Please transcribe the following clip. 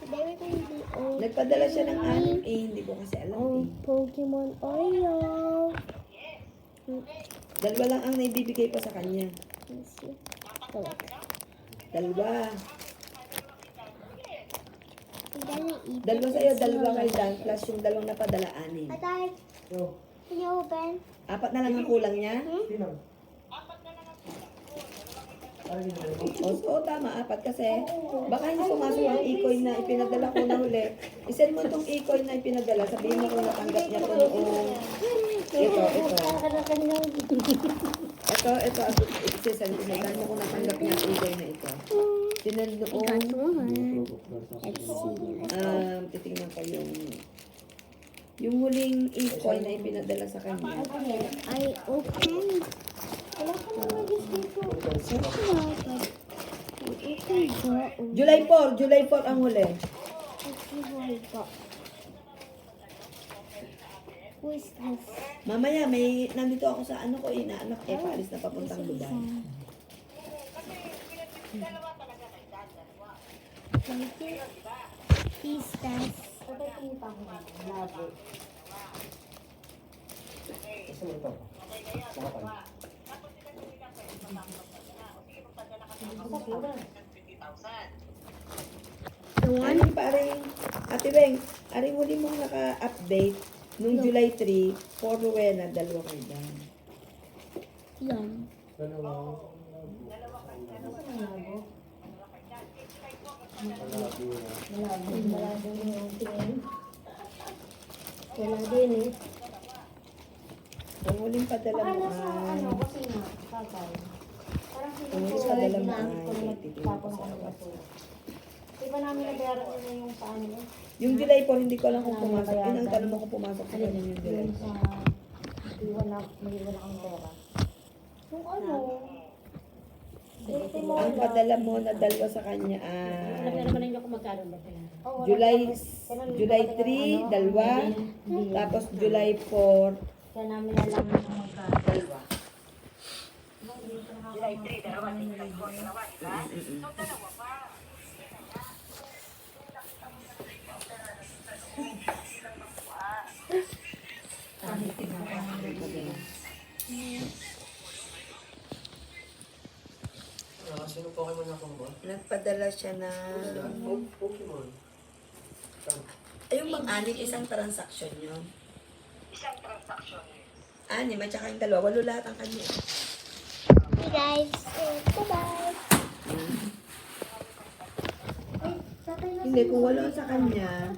Very baby. Oh, Nagpadala siya ng 6 hindi ko kasi alam oh, Pokemon Oreo. Dalawa lang ang naibibigay pa sa kanya. Let's see. Dalawa. I'm gonna eat Dalawa it sa'yo, and see dalawa how kay much Dan, it plus is. yung dalawang napadala, 6. Tatay, can you open? 4 na lang ang kulang niya? Oo, tama, 4 kasi baka hindi pumasok ang e-coin na ipinadala ko na huli. Isend mo itong e-coin na ipinadala, sabihin mo kung natanggap niya ko noong ito. Ito, isesend ko sa'yo. Mo kung natanggap niya ang e-coin na ito. Sinend noong, Let's see. titingnan ko yung huling e-coin na ipinadala sa kanya. I opened. Wala ka naman dito. July 4 ang huli. Who is this? Mamaya, nandito ako sa ano ko, inaanak paalis na papuntang Dubai. Pistas. Ano paring, Ate Beng, aring huli mong naka-update nung July 3, 4 Rowena, 2 kay Dan. Yan. Wala din eh. Ang huling padala mo ay, ang huling padala mo ay, titignan ko sa WhatsApp. Iba namin nabayaran na yung sa ano. Yung July 4, hindi ko alam kung pumasok. Yun ang tanong mo kung pumasok sa kanya yung July 4. May iwan akong pera. Yung ano? Ang padala mo na 2 sa kanya ay Naman ninyo kung magkano ba pera? July 3, 2, tapos July 4, Kaya namin alam kung magkano. 2. July 3, dalawa. Sino Pokemon na kung ba? Nagpadala siya na Pokemon. ayun bang 6, isang transaction yun? Isang transaction yun. 6 at saka yung 2, 8 lahat ang kanya. Hey guys. Bye-bye. Hindi, kung 8 sa kanya,